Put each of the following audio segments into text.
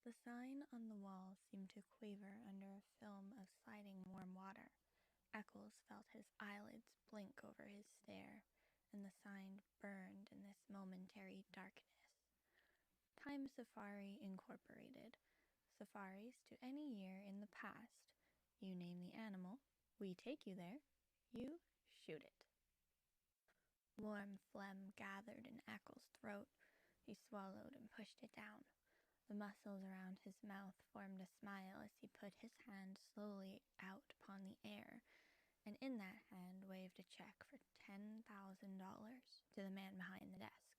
The sign on the wall seemed to quaver under a film of sliding warm water. Eccles felt his eyelids blink over his stare, and the sign burned in this momentary darkness. Time Safari Incorporated. Safaris to any year in the past. You name the animal, we take you there, you shoot it. Warm phlegm gathered in Eccles' throat. He swallowed and pushed it down. The muscles around his mouth formed a smile as he put his hand slowly out upon the air, and in that hand waved a check for $10,000 to the man behind the desk.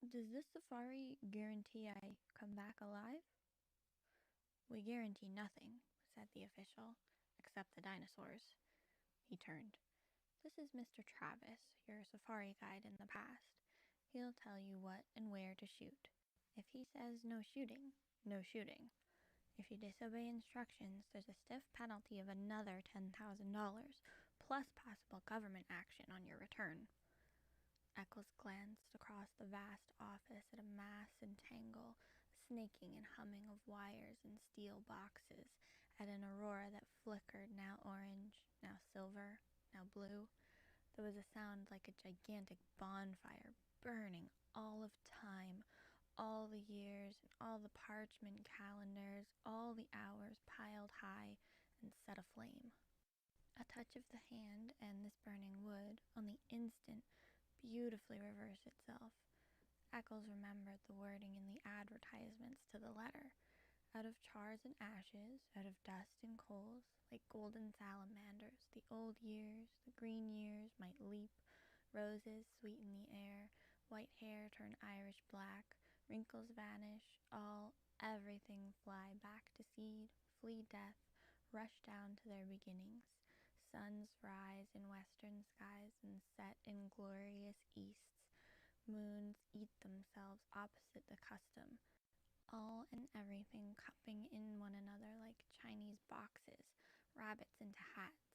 Does this safari guarantee I come back alive? We guarantee nothing, said the official, except the dinosaurs. He turned. This is Mr. Travis, your safari guide in the past. He'll tell you what and where to shoot. If he says no shooting, no shooting. If you disobey instructions, there's a stiff penalty of another $10,000, plus possible government action on your return. Eccles glanced across the vast office at a mass and tangle, snaking and humming of wires and steel boxes, at an aurora that flickered, now orange, now silver, now blue. There was a sound like a gigantic bonfire burning all of time, all the years and all the parchment calendars, all the hours piled high and set aflame. A touch of the hand and this burning would, on the instant, beautifully reverse itself. Eccles remembered the wording in the advertisements to the letter. Out of chars and ashes, out of dust and coals, like golden salamanders, the old years, the green years might leap, roses sweeten the air, white hair turn Irish black, wrinkles vanish, everything fly back to seed, flee death, rush down to their beginnings. Suns rise in western skies and set in glorious easts. Moons eat themselves opposite the custom. All and everything cupping in one another like Chinese boxes, rabbits into hats.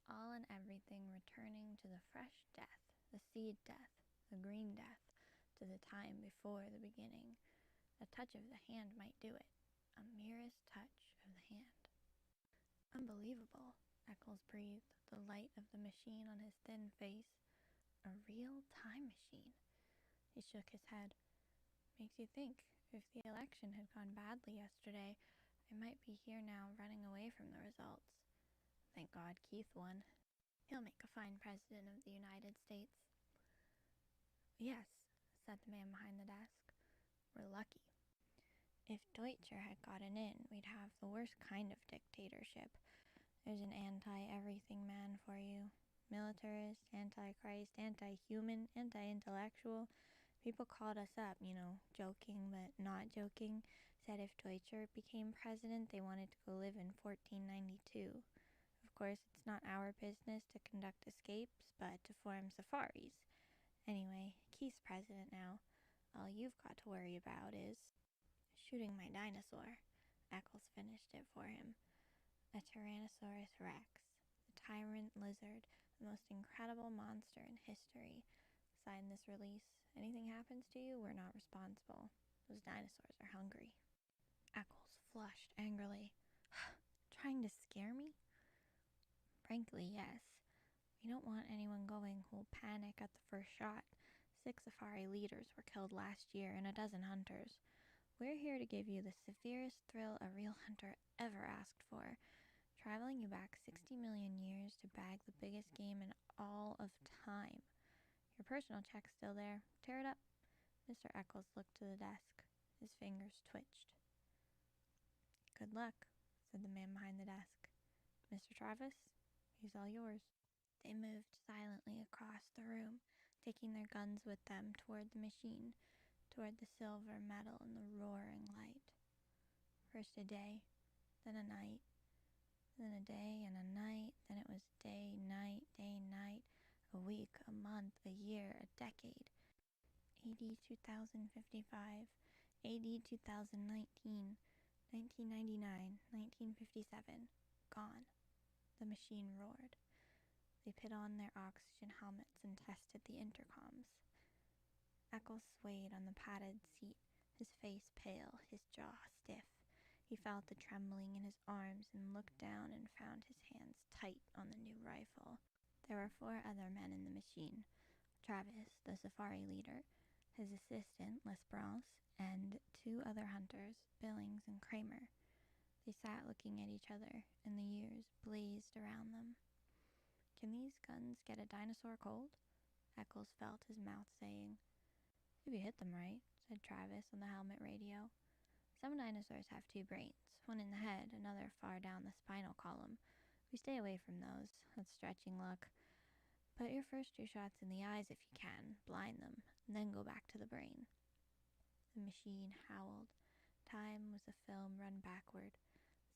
All and everything returning to the fresh death, the seed death, the green death, to the time before the beginning. A touch of the hand might do it. A merest touch of the hand. Unbelievable, Eccles breathed, the light of the machine on his thin face. A real time machine. He shook his head. Makes you think, if the election had gone badly yesterday, I might be here now running away from the results. Thank God Keith won. He'll make a fine president of the United States. Yes, said the man behind the desk. We're lucky. If Deutscher had gotten in, we'd have the worst kind of dictatorship. There's an anti-everything man for you. Militarist, anti-Christ, anti-human, anti-intellectual. People called us up, joking but not joking, said if Deutscher became president, they wanted to go live in 1492. Of course, it's not our business to conduct escapes, but to form safaris. Anyway, Keith's president now. All you've got to worry about is shooting my dinosaur. Eccles finished it for him. A Tyrannosaurus rex, the tyrant lizard, the most incredible monster in history. Sign this release. Anything happens to you, we're not responsible. Those dinosaurs are hungry. Eccles flushed angrily. Trying to scare me? Frankly, yes. We don't want anyone going who'll panic at the first shot. 6 safari leaders were killed last year and a dozen hunters. We're here to give you the severest thrill a real hunter ever asked for, traveling you back 60 million years to bag the biggest game in all of time. Your personal check's still there. Tear it up. Mr. Eccles looked to the desk. His fingers twitched. Good luck, said the man behind the desk. Mr. Travis, he's all yours. They moved silently across the room, taking their guns with them toward the machine, toward the silver metal and the roaring light. First a day, then a night, then a day and a night, then it was day, night, a week, a month, a year, a decade. AD 2055, AD 2019, 1999, 1957, gone. The machine roared. They put on their oxygen helmets and tested the intercoms. Eccles swayed on the padded seat, his face pale, his jaw stiff. He felt the trembling in his arms and looked down and found his hands tight on the new rifle. There were 4 other men in the machine. Travis, the safari leader, his assistant, Lesperance, and 2 other hunters, Billings and Kramer. They sat looking at each other, and the years blazed around them. "Can these guns get a dinosaur cold?" Eccles felt his mouth saying. "If you hit them right," said Travis on the helmet radio. "Some dinosaurs have 2 brains, one in the head, another far down the spinal column. We stay away from those. That's stretching luck. Put your first 2 shots in the eyes if you can, blind them, and then go back to the brain." The machine howled. Time was a film run backward.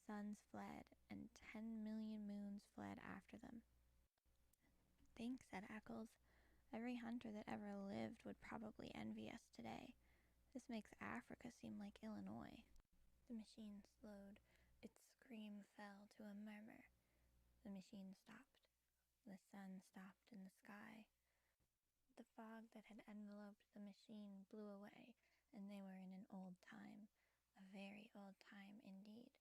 Suns fled, and 10 million moons fled after them. "Thanks," said Eccles. "Every hunter that ever lived would probably envy us today. This makes Africa seem like Illinois." The machine slowed. Its scream fell to a murmur. The machine stopped. The sun stopped in the sky. The fog that had enveloped the machine blew away, and they were in an old time, a very old time indeed.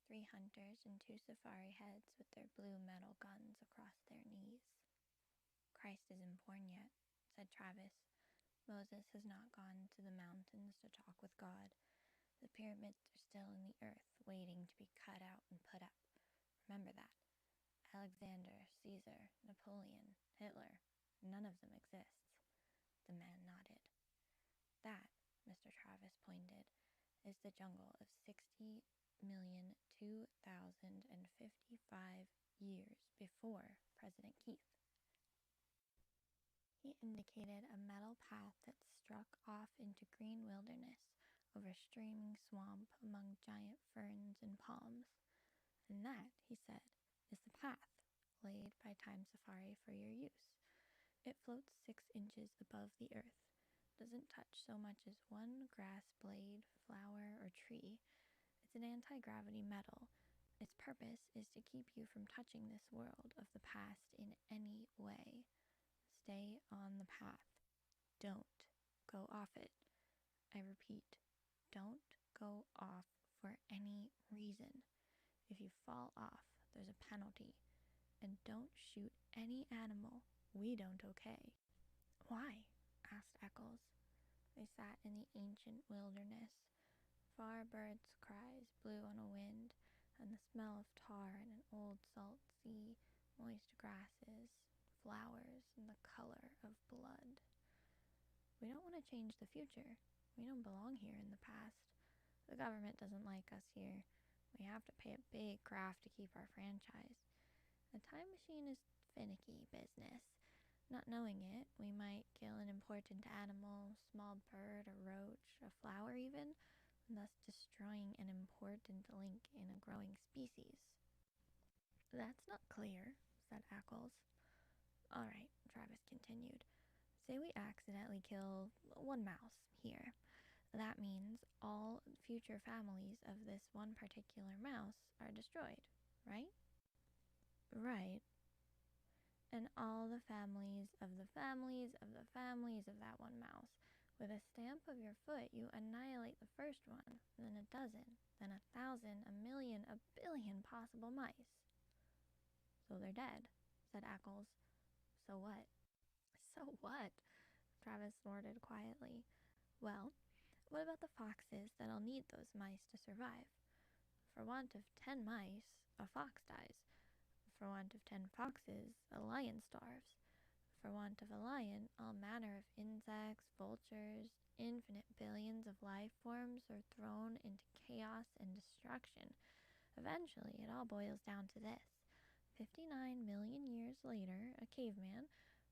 3 hunters and 2 safari heads with their blue metal guns across their knees. "Christ isn't born yet," said Travis. "Moses has not gone to the mountains to talk with God. The pyramids are still in the earth, waiting to be cut out and put up. Remember that. Alexander, Caesar, Napoleon, Hitler, none of them exists." The man nodded. "That," Mr. Travis pointed, "is the jungle of 60,002,055 years before President Keith." He indicated a metal path that struck off into green wilderness, over streaming swamp among giant ferns and palms. "And that," he said, "is the path laid by Time Safari for your use. It floats 6 inches above the earth, doesn't touch so much as one grass blade, flower, or tree. It's an anti-gravity metal. Its purpose is to keep you from touching this world of the past in any way. Stay on the path. Don't go off it. I repeat, don't go off for any reason. If you fall off, there's a penalty. And don't shoot any animal we don't okay." "Why?" asked Eccles. They sat in the ancient wilderness. Far birds' cries blew on a wind, and the smell of tar in an old salt sea, moist grasses, flowers, and the color of blood. "We don't want to change the future. We don't belong here in the past. The government doesn't like us here. We have to pay a big graft to keep our franchise. The time machine is finicky business. Not knowing it, we might kill an important animal, small bird, a roach, a flower even, thus destroying an important link in a growing species." "That's not clear," said Eccles. "All right," Travis continued. "Say we accidentally kill 1 mouse here. That means all future families of this one particular mouse are destroyed, right?" "Right. And all the families of the families of the families of that 1 mouse. With a stamp of your foot, you annihilate the first one, then a dozen, then 1,000, 1,000,000, 1,000,000,000 possible mice." "So they're dead," said Eccles. "So what?" "So what?" Travis snorted quietly. "Well, what about the foxes that'll need those mice to survive? For want of 10 mice, a fox dies. For want of 10 foxes, a lion starves. For want of a lion, all manner of insects, vultures, infinite billions of life forms are thrown into chaos and destruction. Eventually, it all boils down to this. 59 million years later, a caveman,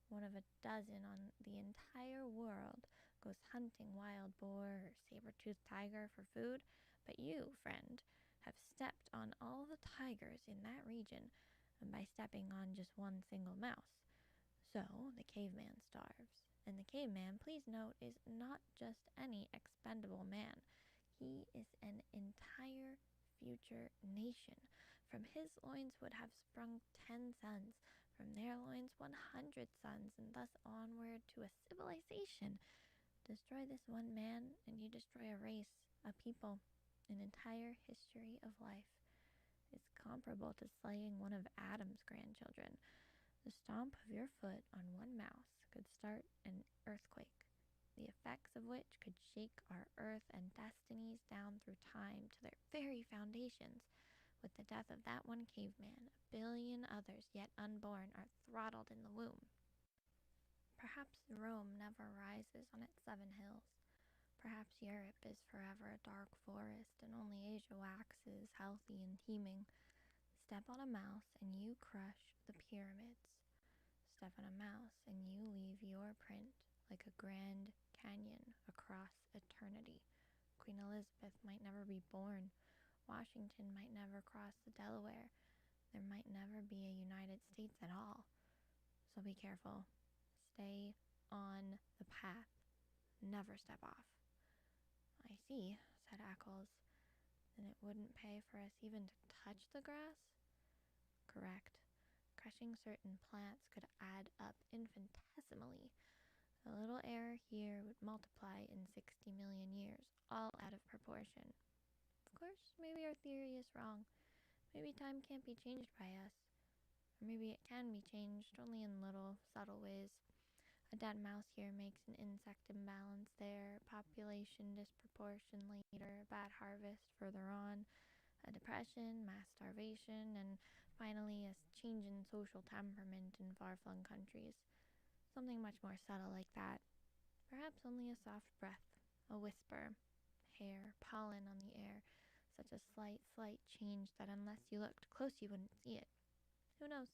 one of a dozen on the entire world, goes hunting wild boar or saber-toothed tiger for food, but you, friend, have stepped on all the tigers in that region, and by stepping on just 1 single mouse. So the caveman starves. And the caveman, please note, is not just any expendable man. He is an entire future nation. From his loins would have sprung 10 sons, from their loins 100 sons, and thus onward to a civilization. Destroy this one man, and you destroy a race, a people, an entire history of life. It's comparable to slaying one of Adam's grandchildren. The stomp of your foot on one mouse could start an earthquake, the effects of which could shake our earth and destinies down through time to their very foundations. With the death of that one caveman, 1 billion others yet unborn are throttled in the womb. Perhaps Rome never rises on its 7 hills. Perhaps Europe is forever a dark forest, and only Asia waxes healthy and teeming. Step on a mouse and you crush the pyramids. Step on a mouse and you leave your print like a grand canyon across eternity. Queen Elizabeth might never be born. Washington might never cross the Delaware. There might never be a United States at all. So be careful. Stay on the path. Never step off. I see, said Eccles. Then it wouldn't pay for us even to touch the grass? Correct. Crushing certain plants could add up infinitesimally. A little error here would multiply in 60 million years, all out of proportion. Of course, maybe our theory is wrong. Maybe time can't be changed by us. Or maybe it can be changed, only in little, subtle ways. A dead mouse here makes an insect imbalance there, population disproportion later, bad harvest further on, a depression, mass starvation, and finally a change in social temperament in far-flung countries. Something much more subtle like that. Perhaps only a soft breath, a whisper, hair, pollen on the air, such a slight change that unless you looked close you wouldn't see it. Who knows?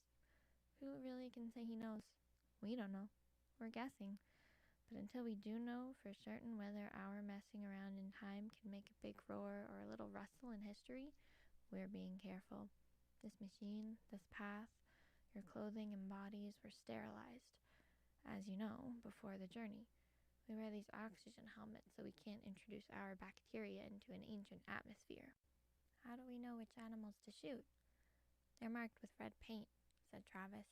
Who really can say he knows? We don't know. We're guessing. But until we do know for certain whether our messing around in time can make a big roar or a little rustle in history, we're being careful. This machine, this path, your clothing and bodies were sterilized, as you know, before the journey. We wear these oxygen helmets so we can't introduce our bacteria into an ancient atmosphere. How do we know which animals to shoot? They're marked with red paint, said Travis.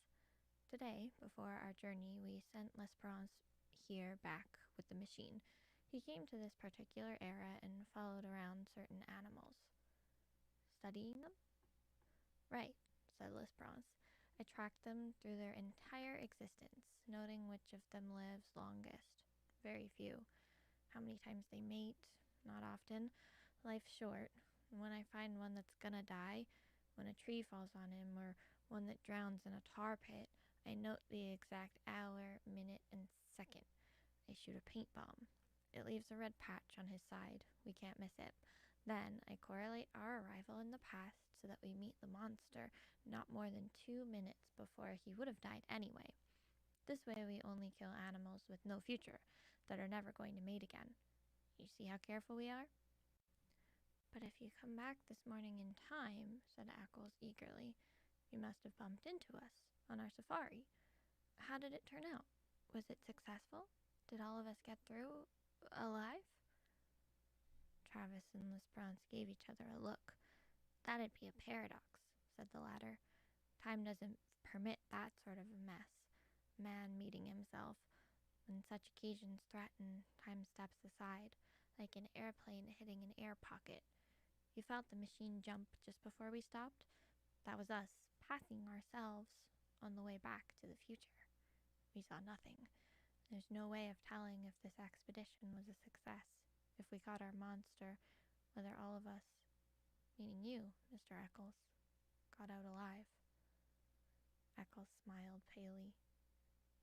Today, before our journey, we sent L'Esperance here back with the machine. He came to this particular era and followed around certain animals. Studying them? Right, said L'Esperance. I tracked them through their entire existence, noting which of them lives longest. Very few. How many times they mate? Not often. Life's short. And when I find one that's gonna die, when a tree falls on him, or one that drowns in a tar pit, I note the exact hour, minute, and second. I shoot a paint bomb. It leaves a red patch on his side. We can't miss it. Then I correlate our arrival in the past so that we meet the monster not more than 2 minutes before he would have died anyway. This way we only kill animals with no future, that are never going to mate again. You see how careful we are? But if you come back this morning in time, said Eccles eagerly, you must have bumped into us on our safari. How did it turn out? Was it successful? Did all of us get through alive? Travis and L'Esperance gave each other a look. That'd be a paradox, said the latter. Time doesn't permit that sort of a mess. Man meeting himself. When such occasions threaten, time steps aside, like an airplane hitting an air pocket. You felt the machine jump just before we stopped? That was us, passing ourselves on the way back to the future. We saw nothing. There's no way of telling if this expedition was a success, if we caught our monster, whether all of us, meaning you, Mr. Eccles, got out alive. Eccles smiled palely.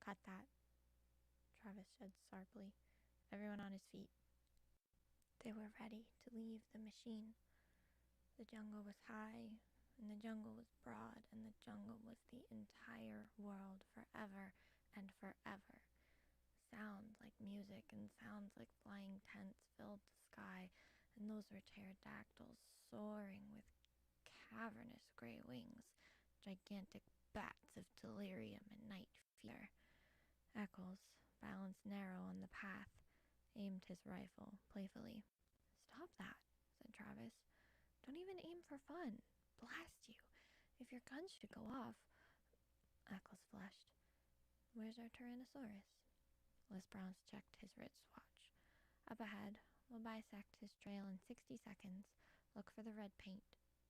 Cut that, Travis said sharply. Everyone on his feet. They were ready to leave the machine. The jungle was high, and the jungle was broad, and the jungle was the entire world forever and forever. Sounds like music and sounds like flying tents filled the sky, and those were pterodactyls soaring with cavernous gray wings, gigantic bats of delirium and night fear. Eccles, balanced narrow on the path, aimed his rifle playfully. Stop that, said Travis. Don't even aim for fun. Blast you. If your gun should go off. Eccles flushed. Where's our Tyrannosaurus? L'Esperance checked his wristwatch. Up ahead, we'll bisect his trail in 60 seconds. Look for the red paint.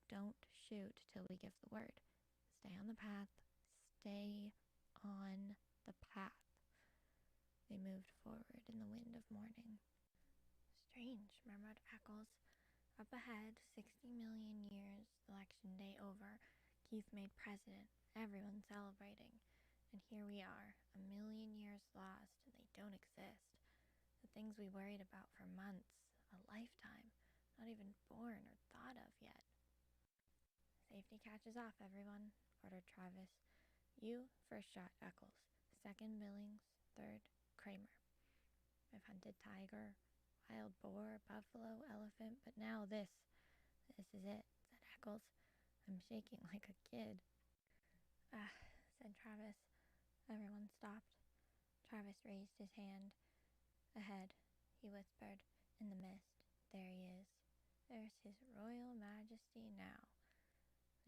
Don't shoot till we give the word. Stay on the path. Stay on the path. They moved forward in the wind of morning. Strange, murmured Eccles. Up ahead, 60 million years, election day over. Keith made president. Everyone celebrating. And here we are, a million years lost, and they don't exist. The things we worried about for months, a lifetime, not even born or thought of yet. Safety catches off, everyone, ordered Travis. You, first shot, Eccles. Second, Billings. Third, Kramer. I've hunted tiger, wild boar, buffalo, elephant, but now this. This is it, said Eccles. I'm shaking like a kid. Ah, said Travis. Everyone stopped. Travis raised his hand. Ahead, he whispered, in the mist. There he is. There's his royal majesty now.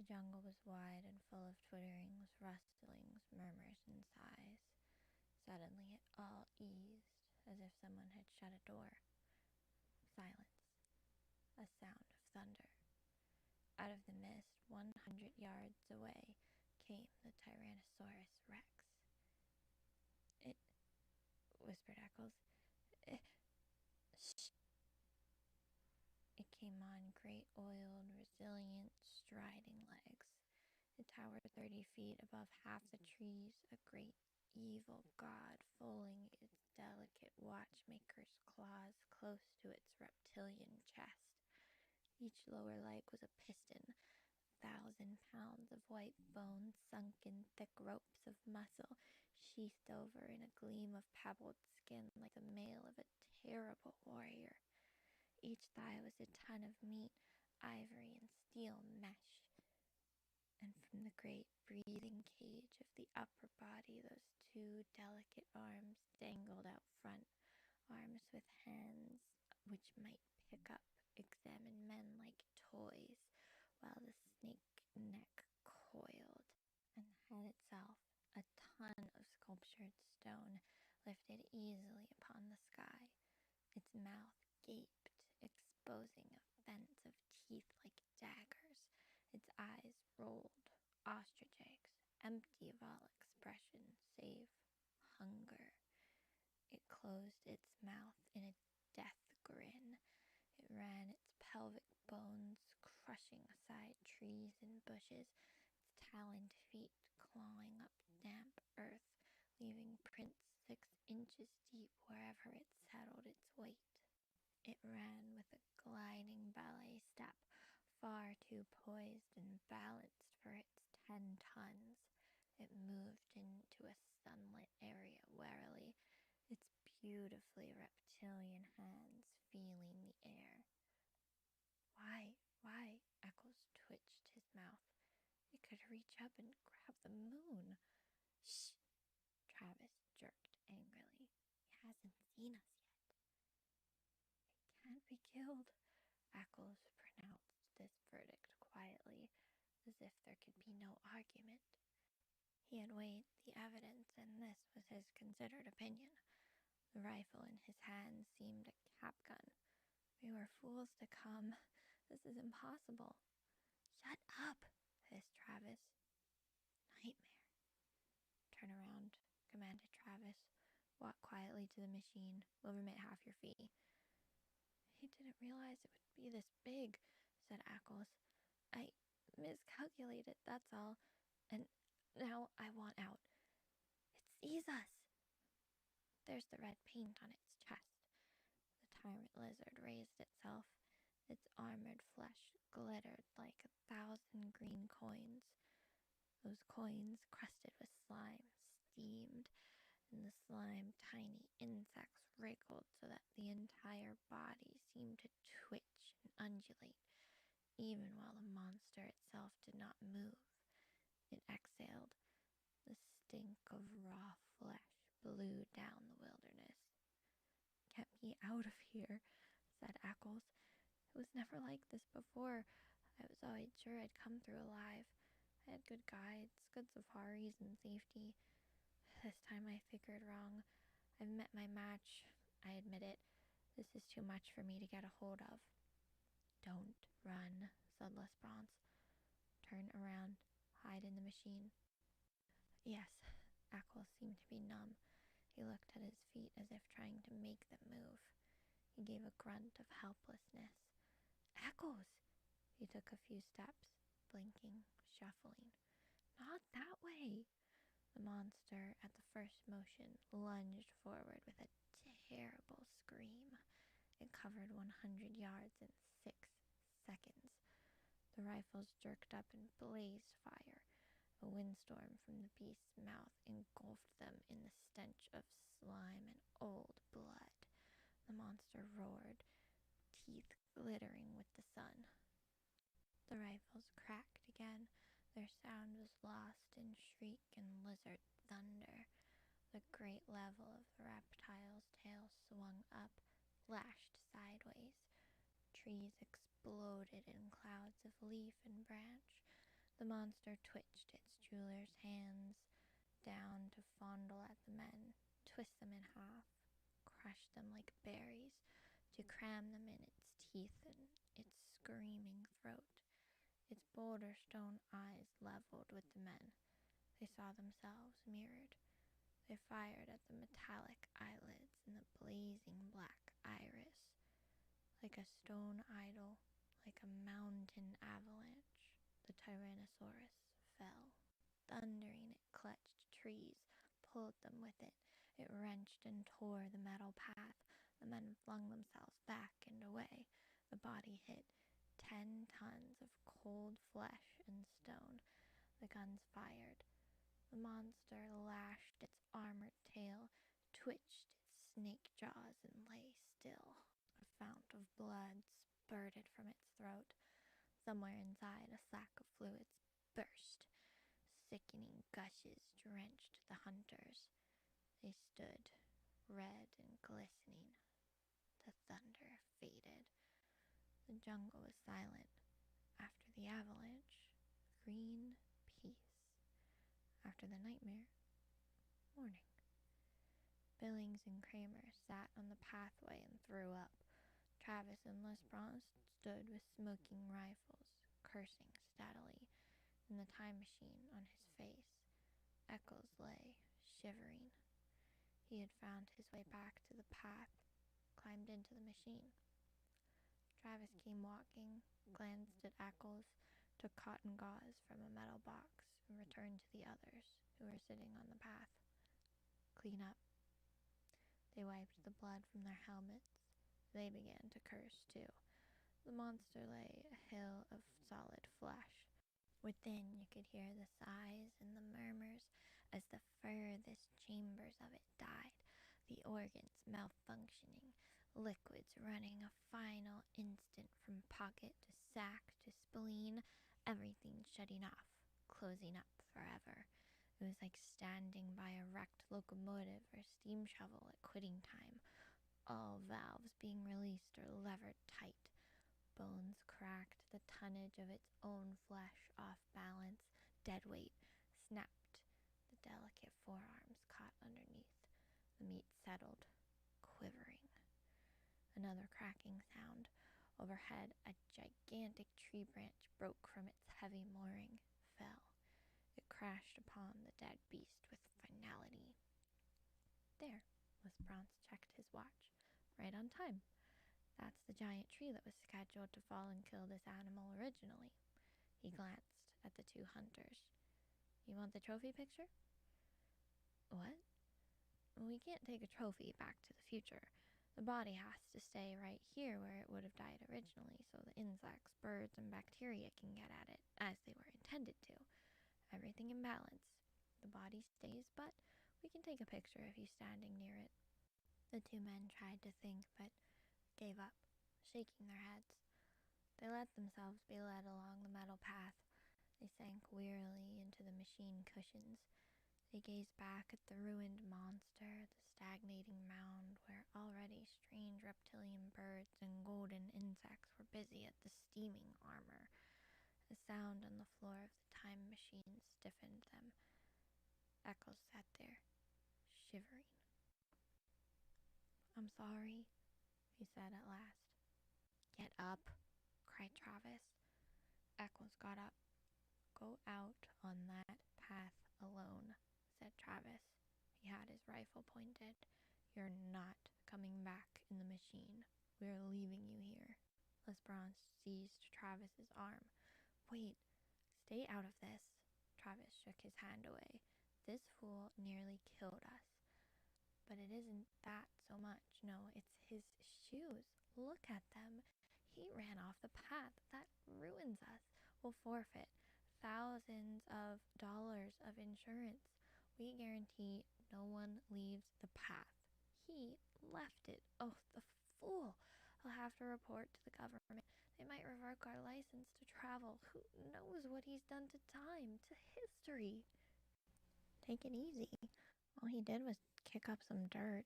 The jungle was wide and full of twitterings, rustlings, murmurs, and sighs. Suddenly it all eased, as if someone had shut a door. Silence. A sound of thunder. Out of the mist, 100 yards away, came the Tyrannosaurus Rex. It, whispered Eccles. Shh. It came on great, oiled, resilient, striding legs. It towered 30 feet above half the trees, a great evil god folding its delicate watchmaker's claws close to its reptilian chest. Each lower leg was a piston, 1,000 pounds of white bone sunk in thick ropes of muscle, sheathed over in a gleam of pebbled skin like the mail of a terrible warrior. Each thigh was a ton of meat, ivory and steel mesh. And from the great breathing cage of the upper body, those two delicate arms dangled out front, arms with hands which might pick up, examine men like toys, while the snake neck coiled, and the head itself, a ton of sculptured stone, lifted easily upon the sky. Its mouth gaped, exposing a fence of teeth like daggers. Its eyes rolled, ostrich eggs, empty of all expression save hunger. It closed its mouth in a death grin. It ran its pelvic bones, crushing aside trees and bushes, its taloned feet clawing up damp earth, leaving prints 6 inches deep wherever it settled its weight. It ran with a gliding ballet step, far too poised and balanced for its 10 tons. It moved into a sunlit area warily, its beautifully reptilian hands feeling the air. Why? Eccles twitched his mouth. It could reach up and grab the moon. Shh! Travis jerked angrily. He hasn't seen us yet. It can't be killed. Eccles pronounced this verdict quietly, as if there could be no argument. He had weighed the evidence, and this was his considered opinion. The rifle in his hand seemed a cap gun. We were fools to come. This is impossible. Shut up, hissed Travis. Nightmare. Turn around, commanded Travis. Walk quietly to the machine. We'll remit half your fee. He didn't realize it would be this big, said Eccles. I miscalculated, that's all. And now I want out. It sees us. There's the red paint on its chest. The tyrant lizard raised itself. Its armored flesh glittered like 1,000 green coins. Those coins, crusted with slime, steamed. In the slime, tiny insects wriggled so that the entire body seemed to twitch and undulate, even while the monster itself did not move. It exhaled. The stink of raw flesh blew down the wilderness. Get me out of here, said Eccles. It was never like this before. I was always sure I'd come through alive. I had good guides, good safaris, and safety. This time I figured wrong. I've met my match, I admit it. This is too much for me to get a hold of. Don't run, said Lesperance. Turn around. Hide in the machine. Yes, Eccles seemed to be numb. He looked at his feet as if trying to make them move. He gave a grunt of helplessness. Eccles! He took a few steps, blinking, shuffling. Not that way! The monster, at the first motion, lunged forward with a terrible scream. It covered 100 yards in 6 seconds. The rifles jerked up and blazed fire. A windstorm from the beast's mouth engulfed them in the stench of slime and old blood. The monster roared, teeth glittering with the sun. The rifles cracked again. Their sound was lost in shriek and lizard thunder. The great level of the reptile's tail swung up, lashed sideways. Trees exploded in clouds of leaf and branch. The monster twitched its jeweler's hands down to fondle at the men, twist them in half, crush them like berries, to cram them in its teeth and its screaming throat. Its boulder stone eyes leveled with the men. They saw themselves mirrored. They fired at the metallic eyelids and the blazing black iris. Like a stone idol, like a mountain avalanche, the Tyrannosaurus fell. Thundering, it clutched trees, pulled them with it. It wrenched and tore the metal path. The men flung themselves back and away. The body hit 10 tons of cold flesh and stone. The guns fired. The monster lashed its armored tail, twitched its snake jaws, and lay still. A fount of blood spurted from its throat. Somewhere inside, a sack of fluids burst. Sickening gushes drenched the hunters. They stood, red and glistening. The thunder faded. The jungle was silent. After the avalanche, green peace. After the nightmare, morning. Billings and Kramer sat on the pathway and threw up. Travis and Lesperance stood with smoking rifles, cursing steadily, and the time machine on his face. Eccles lay, shivering. He had found his way back to the path, climbed into the machine. Travis came walking, glanced at Eccles, took cotton gauze from a metal box, and returned to the others, who were sitting on the path. Clean up. They wiped the blood from their helmets. They began to curse, too. The monster lay a hill of solid flesh. Within, you could hear the sighs and the murmurs as the furthest chambers of it died, the organs malfunctioning, liquids running a final instant from pocket to sac to spleen, everything shutting off, closing up forever. It was like standing by a wrecked locomotive or steam shovel at quitting time, all valves being released or levered tight. Bones cracked, the tonnage of its own flesh off balance, dead weight, snapped. The delicate forearms caught underneath. The meat settled, quivering. Another cracking sound. Overhead, a gigantic tree branch broke from its heavy mooring, fell. It crashed upon the dead beast with finality. There, Lesperance checked his watch. Right on time. That's the giant tree that was scheduled to fall and kill this animal originally. He glanced at the two hunters. You want the trophy picture? What? We can't take a trophy back to the future. The body has to stay right here where it would have died originally, so the insects, birds, and bacteria can get at it, as they were intended to. Everything in balance. The body stays, but we can take a picture of you standing near it. The two men tried to think, but gave up, shaking their heads. They let themselves be led along the metal path. They sank wearily into the machine cushions. They gazed back at the ruined monster, the stagnating mound where already strange reptilian birds and golden insects were busy at the steaming armor. The sound on the floor of the time machine stiffened them. Eccles sat there, shivering. I'm sorry, he said at last. "Get up," cried Travis. Eccles got up. "Go out on that path alone," said Travis. He had his rifle pointed. "You're not coming back in the machine. We're leaving you here." Lesperance seized Travis's arm. "Wait, stay out of this." Travis shook his hand away. "This fool nearly killed us. But it isn't that so much. No, it's his shoes. Look at them. He ran off the path. That ruins us. We'll forfeit thousands of dollars of insurance. We guarantee no one leaves the path. He left it. Oh, the fool. I'll have to report to the government. They might revoke our license to travel. Who knows what he's done to time, to history?" "Take it easy. All he did was kick up some dirt."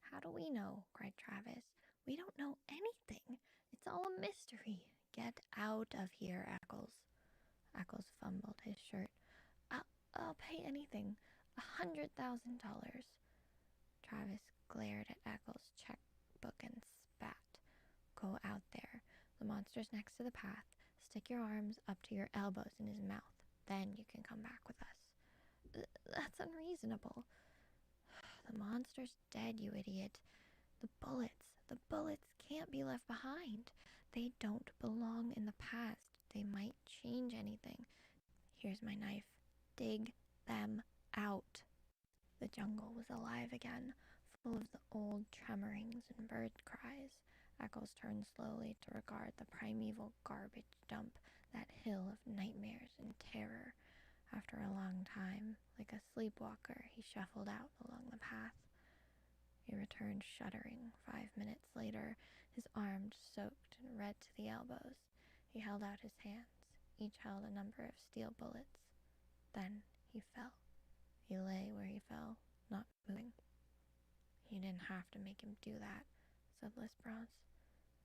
"How do we know?" cried Travis. "We don't know anything. It's all a mystery." "Get out of here, Eccles." Eccles fumbled his shirt. I'll pay anything. $100,000. Travis glared at Eccles' checkbook and spat. "Go out there. The monster's next to the path. Stick your arms up to your elbows in his mouth. Then you can come back with us." "That's unreasonable." "The monster's dead, you idiot. The bullets can't be left behind. They don't belong in the past. They might change anything. Here's my knife. Dig them out." The jungle was alive again, full of the old tremorings and bird cries. Eccles turned slowly to regard the primeval garbage dump, that hill of nightmares and terror. After a long time, like a sleepwalker, he shuffled out along the path. He returned shuddering 5 minutes later, his arms soaked and red to the elbows. He held out his hands. Each held a number of steel bullets. Then he fell. He lay where he fell, not moving. "You didn't have to make him do that," said Lesperance.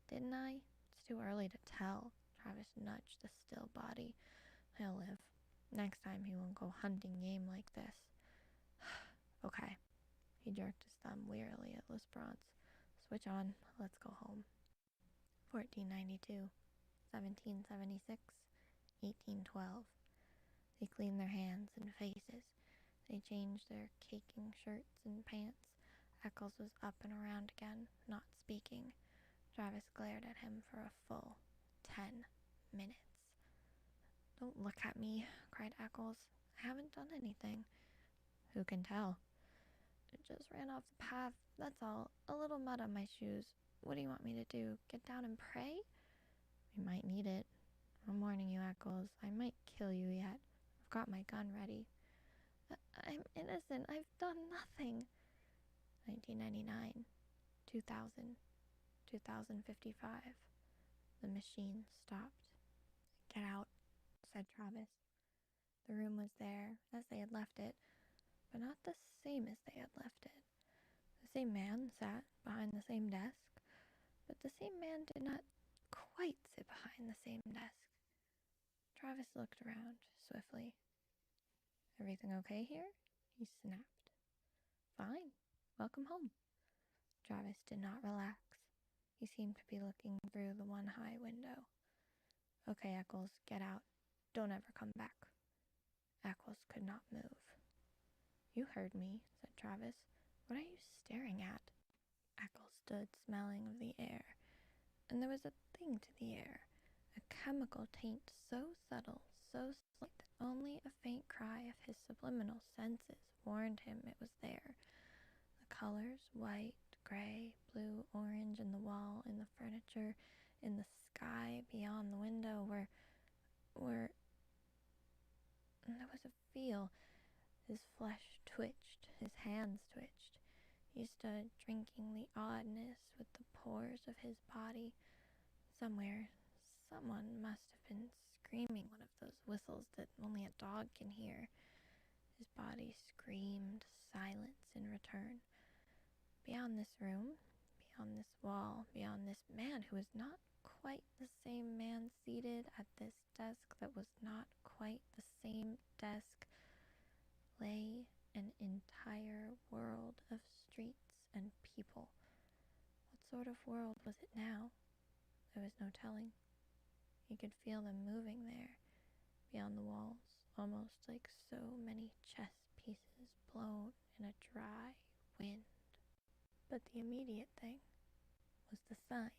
"Didn't I? It's too early to tell." Travis nudged the still body. "He'll live. Next time he won't go hunting game like this." "Okay." He jerked his thumb wearily at Lesperance. "Switch on. Let's go home." 1492, 1776, 1812. They cleaned their hands and faces. They changed their caking shirts and pants. Eccles was up and around again, not speaking. Travis glared at him for a full 10 minutes. "Don't look at me," cried Eccles. "I haven't done anything." "Who can tell?" "It just ran off the path, that's all. A little mud on my shoes. What do you want me to do? Get down and pray?" "We might need it. I'm warning you, Eccles. I might kill you yet. I've got my gun ready." I'm innocent. I've done nothing." 1999, 2000, 2055. The machine stopped. "Get out," said Travis. The room was there, as they had left it, but not the same as they had left it. The same man sat behind the same desk, but the same man did not quite sit behind the same desk. Travis looked around swiftly. "Everything okay here?" he snapped. "Fine. Welcome home." Travis did not relax. He seemed to be looking through the one high window. "Okay, Eccles, get out. Don't ever come back." Eccles could not move. "You heard me," said Travis. "What are you staring at?" Eccles stood smelling of the air, and there was a thing to the air, a chemical taint so subtle, so slight that only a faint cry of his subliminal senses warned him it was there. The colors, white, gray, blue, orange, in the wall, in the furniture, in the sky beyond the window were and there was a feel. His flesh twitched, his hands twitched. He stood drinking the oddness with the pores of his body. Somewhere, someone must have been screaming one of those whistles that only a dog can hear. His body screamed silence in return. Beyond this room, beyond this wall, beyond this man who was not quite the same man seated at this desk that was not quite the same desk, lay an entire world of streets and people. What sort of world was it now? There was no telling. He could feel them moving there, beyond the walls, almost like so many chess pieces blown in a dry wind. But the immediate thing was the sign,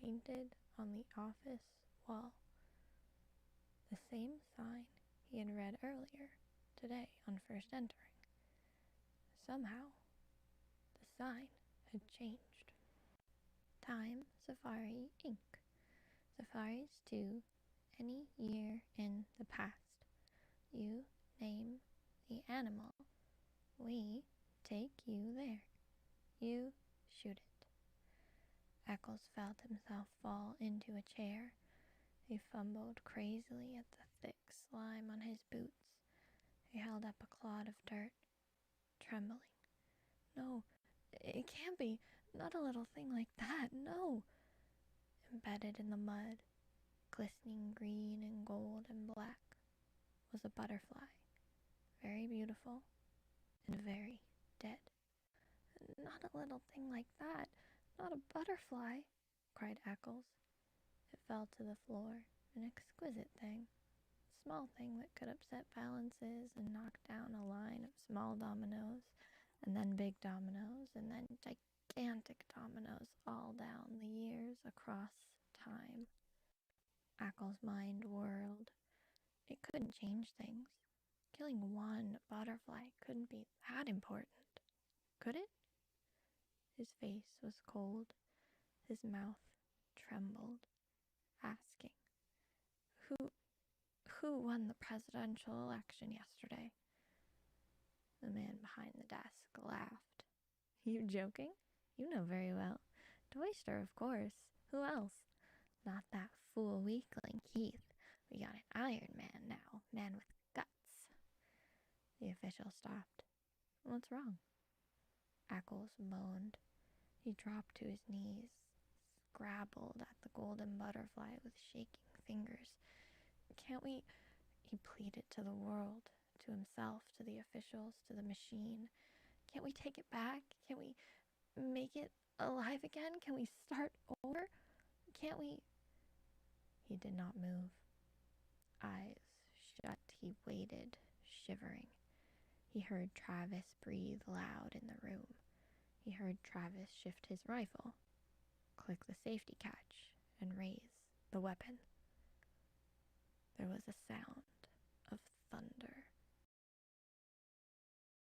painted on the office wall. The same sign he had read earlier, today, on first entering. Somehow, the sign had changed. Time Safari Inc. Safaris to any year in the past. You name the animal. We take you there. You shoot it. Eccles felt himself fall into a chair. He fumbled crazily at the thick slime on his boots. He held up a clod of dirt, trembling. No, it can't be. Not a little thing like that, no. Embedded in the mud, glistening green and gold and black, was a butterfly, very beautiful and very dead. Not a little thing like that, not a butterfly, cried Eccles. It fell to the floor, an exquisite thing, a small thing that could upset balances and knock down a line of small dominoes, and then big dominoes, and then gigantic dominoes all down the years across time. Eccles' mind whirled. It couldn't change things. Killing one butterfly couldn't be that important, could it? His face was cold. His mouth trembled, asking, Who won the presidential election yesterday? The man behind the desk laughed. You joking? You know very well. Doyster, of course. Who else? Not that fool weakling Keith. We got an Iron Man now, man with guts. The official stopped. What's wrong? Eccles moaned. He dropped to his knees, scrabbled at the golden butterfly with shaking fingers. Can't we, he pleaded to the world, to himself, to the officials, to the machine. Can't we take it back? Can't we make it alive again? Can we start over? Can't we? He did not move. Eyes shut, he waited, shivering. He heard Travis breathe loud in the room. He heard Travis shift his rifle, click the safety catch, and raise the weapon. There was a sound of thunder.